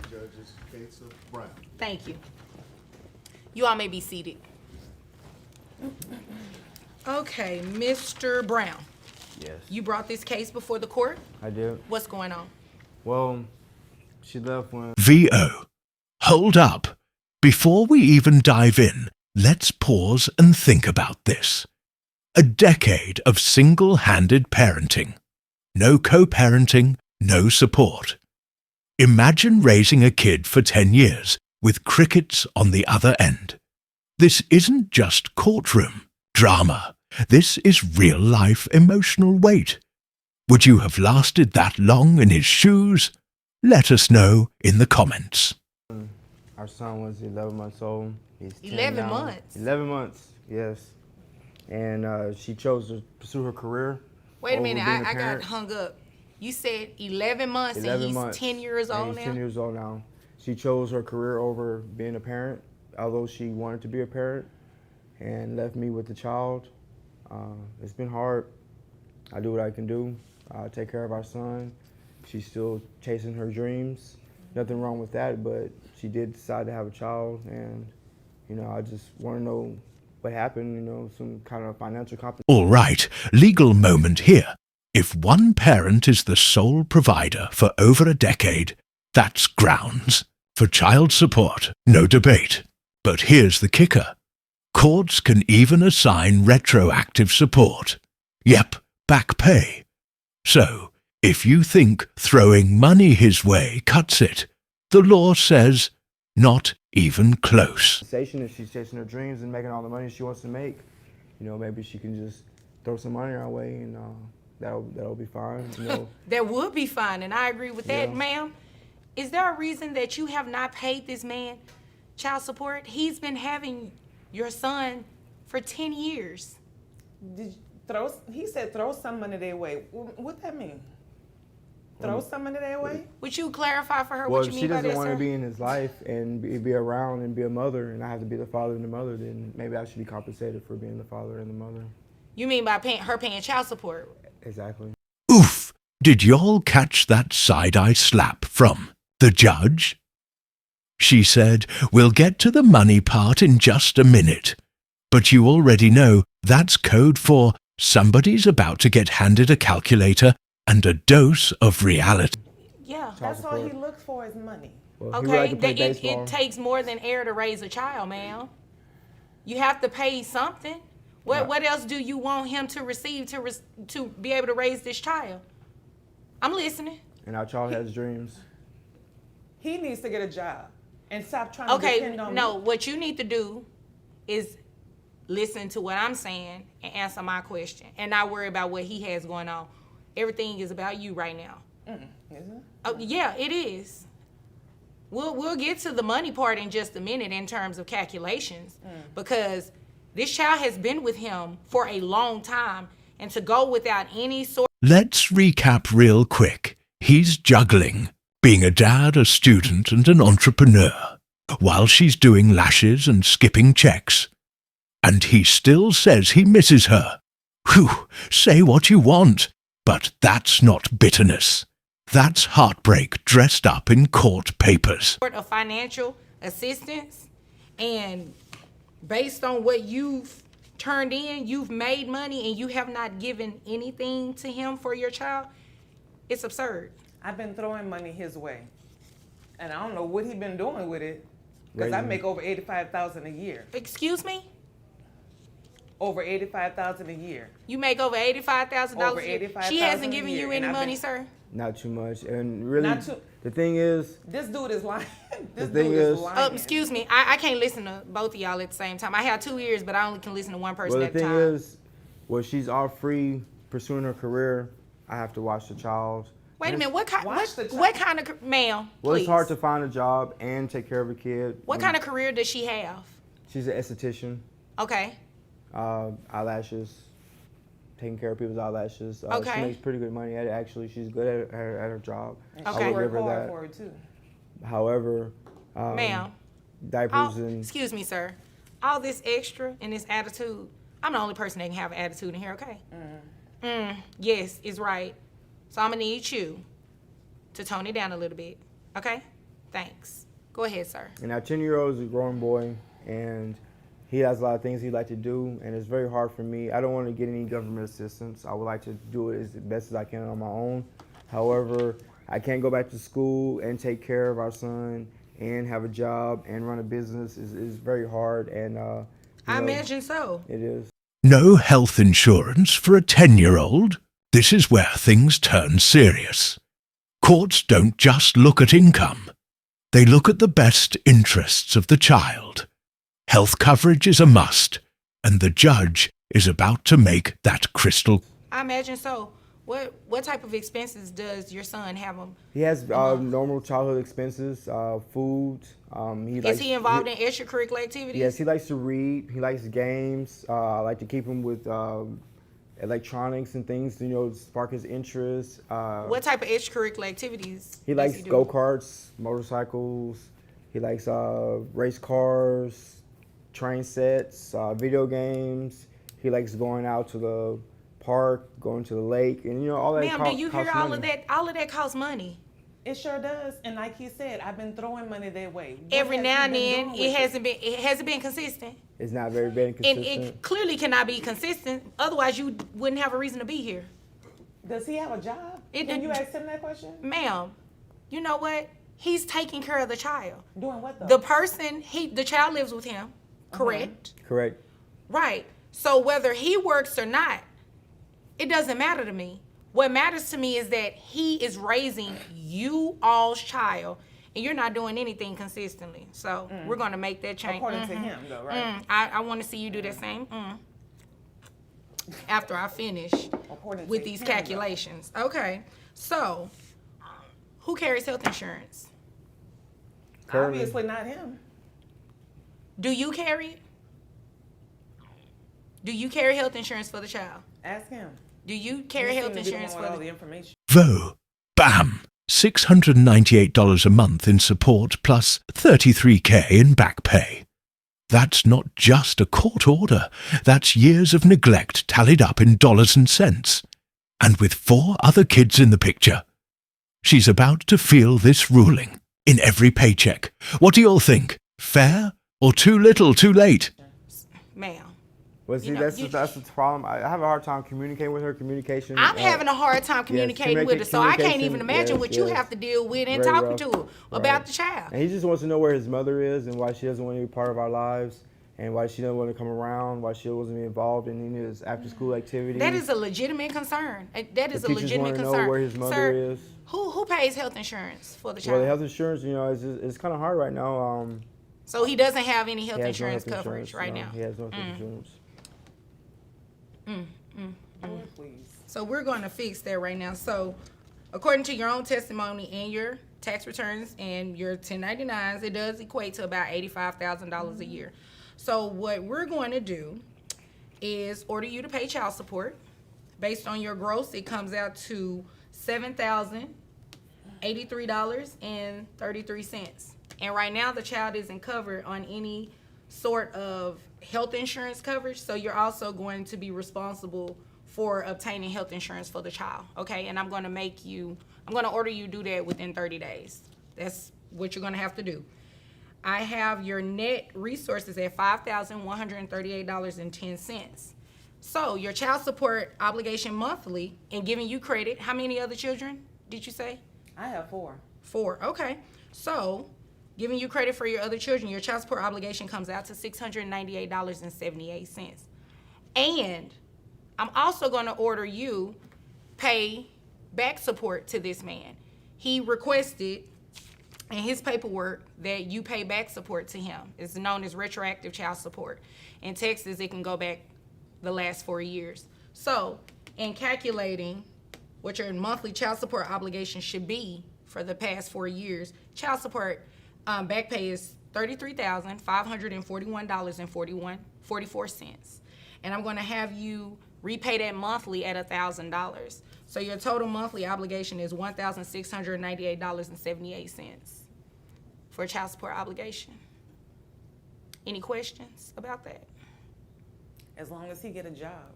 Judges Case of Brown. Thank you. You all may be seated. Okay, Mr. Brown, Yes. you brought this case before the court. I did. What's going on? Well, she left when. VO. Hold up. Before we even dive in, let's pause and think about this. A decade of single-handed parenting. No co-parenting, no support. Imagine raising a kid for 10 years with crickets on the other end. This isn't just courtroom drama. This is real-life emotional weight. Would you have lasted that long in his shoes? Let us know in the comments. Our son was 11 months old. He's 10 11 now. months? 11 months, yes. And she chose to pursue her career. Wait a over minute, being a I got parent. hung up. You said 11 months 11 and he's months. 10 years And old he's now? 10 years old now. She chose her career over being a parent, although she wanted to be a parent, and left me with the child. It's been hard. I do what I can do. I take care of our son. She's still chasing her dreams. Nothing wrong with that, but she did decide to have a child, and I just want to know what happened. Some kind of financial compensation. All right, legal moment here. If one parent is the sole provider for over a decade, that's grounds for child support, no debate. But here's the kicker. Courts can even assign retroactive support. Yep, back pay. So, if you think throwing money his way cuts it, the law says not even close. If she's chasing her dreams and making all the money she wants to make, maybe she can just throw some money our way, and that'll be fine. That would be fine, and I agree with that, Yeah. ma'am. Is there a reason that you have not paid this man child support? He's been having your son for 10 years. He said throw some money their way. What that mean? Throw some money their way? Would you clarify for her Well, what if you she mean by doesn't that, want sir? to be in his life and be around and be a mother, and I have to be the father and the mother, then maybe I should be compensated for being the father and the mother. You mean by her paying child support? Exactly. Oof! Did y'all catch that side-eye slap from the judge? She said, we'll get to the money part in just a minute. But you already know that's code for somebody's about to get handed a calculator and a dose of reality. Yeah. That's all he support. looks for is money. Well, he would Okay, like to play it baseball. takes more than air to raise a child, ma'am. You have to pay something. What else do you want him to receive to be able to raise this child? I'm listening. And our child has dreams. He needs to get a job and stop trying to Okay, depend on no, me. what you need to do is listen to what I'm saying and answer my question and not worry about what he has going on. Everything is about you right now. Is it? Oh, yeah, it is. We'll get to the money part in just a minute in terms of calculations because this child has been with him for a long time, and to go without any sort. Let's recap real quick. He's juggling, being a dad, a student, and an entrepreneur, while she's doing lashes and skipping checks. And he still says he misses her. Whew, say what you want, but that's not bitterness. That's heartbreak dressed up in court papers. Of financial assistance, and based on what you've turned in, you've made money and you have not given anything to him for your child. It's absurd. I've been throwing money his way. And I don't know what he's been doing with it. Because I Raising- make over $85,000 a year. Excuse me? Over $85,000 a year. You make over $85,000. Over $85,000 She hasn't a given year, you and any I've money, been- sir? Not too much. And really, Not too- the thing is, This dude is lying. This thing dude is is- lying. Excuse me. I can't listen to both of y'all at the same time. I have 2 ears, but I only can listen to one person well, the at a thing time. is, well, she's all free pursuing her career. I have to watch the child. Wait a minute. What kind? Watch the What child. kind of ma'am? Well, Please. it's hard to find a job and take care of a kid. What kind of career does she have? She's an esthetician, Okay. eyelashes, taking care of people's eyelashes. Okay. She makes pretty good money at it, actually. She's good at her job. And Okay. she I would worked give her hard that. for it too. However, Ma'am. diapers and Excuse me, sir. All this extra and this attitude. I'm the only person that can have an attitude in here, okay? Yes, it's right. So I'm gonna need you to tone it down a little bit, okay? Thanks. Go ahead, sir. And our 10-year-old is a growing boy, and he has a lot of things he'd like to do, and it's very hard for me. I don't want to get any government assistance. I would like to do it as best as I can on my own. However, I can't go back to school and take care of our son and have a job and run a business. Is very hard, and I imagine so. it is. No health insurance for a 10-year-old? This is where things turn serious. Courts don't just look at income. They look at the best interests of the child. Health coverage is a must, and the judge is about to make that crystal. I imagine so. What type of expenses does your son have? He has normal childhood expenses, food. Is he involved in extracurricular activities? Yes, he likes to read. He likes games. I like to keep him with electronics and things to spark his interest. What type of extracurricular activities? He does likes do? go-karts, motorcycles. He likes race cars, train sets, video games. He likes going out to the park, going to the lake, and all that. Ma'am, do you hear all of that? All of that costs money. It sure does. And like he said, I've been throwing money their way. What Every has now he and been then, doing it with hasn't been consistent. It's not very And consistent. it clearly cannot be consistent. Otherwise, you wouldn't have a reason to be here. Does he have a job? It Can did- you ask him that question? Ma'am, you know what? He's taking care of the child. Doing what though? The child lives with him, correct? Correct. Right. So whether he works or not, it doesn't matter to me. What matters to me is that he is raising you all's child, and you're not doing anything consistently. So we're going to make that change. According to him though, right? I want to see you do the same. After I finish According with to these him, though. calculations. Okay. So who carries health insurance? Currently. Obviously not him. Do you carry it? Do you carry health insurance for the child? Ask him. Do you carry You health seem to be the insurance one for with all the the information. Vo. Bam! $698 a month in support plus $33K in back pay. That's not just a court order. That's years of neglect tallied up in dollars and cents. And with 4 other kids in the picture. She's about to feel this ruling in every paycheck. What do you all think? Fair or too little, too late? ma'am? Well, see, know, that's you- the problem. I have a hard time communicating with her. Communication. I'm having a hard time communicating with her, so I can't even imagine yes, what you yes. have to deal with and Very talking rough. to her Right. about the child. And he just wants to know where his mother is and why she doesn't want to be part of our lives and why she doesn't want to come around, why she wasn't involved in any of his after-school activities. That is a legitimate concern. That is The a teachers legitimate wanna know concern. where his mother Sir, is. who pays health insurance for the child? Well, the health insurance, it's kind of hard right now. So he doesn't have any He health has no insurance health coverage right no, now. He has no health insurance. Lord, please. So we're going to fix that right now. So according to your own testimony and your tax returns and your 1099s, it does equate to about $85,000 a year. So what we're going to do is order you to pay child support. Based on your gross, it comes out to $7,083.33. And right now the child isn't covered on any sort of health insurance coverage, so you're also going to be responsible for obtaining health insurance for the child, okay? And I'm gonna order you do that within 30 days. That's what you're gonna have to do. I have your net resources at $5,138.10. So your child support obligation monthly, and giving you credit, how many other children did you say? I have 4. 4, okay. So, giving you credit for your other children, your child support obligation comes out to $698.78. And I'm also gonna order you pay back support to this man. He requested in his paperwork that you pay back support to him. It's known as retroactive child support. In Texas, it can go back the last 4 years. So, in calculating what your monthly child support obligation should be for the past 4 years, child support back pay is $33,541.44. And I'm gonna have you repay that monthly at $1,000. So your total monthly obligation is $1,698.78 for a child support obligation. Any questions about that? As long as he get a job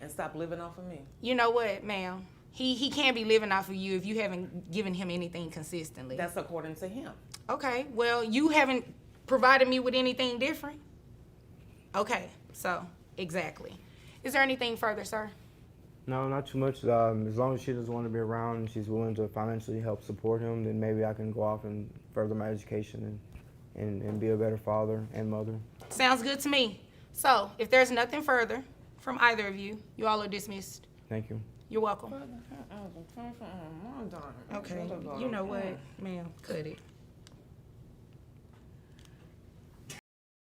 and stop living off of me. You know what, ma'am? He can't be living off of you if you haven't given him anything consistently. That's according to him. Okay, well, you haven't provided me with anything different. Okay, so, exactly. Is there anything further, sir? No, not too much. As long as she doesn't want to be around and she's willing to financially help support him, then maybe I can go off and further my education and be a better father and mother. Sounds good to me. So, if there's nothing further from either of you, you all are dismissed. Thank you. You're welcome. Okay, you know what, ma'am, cut it.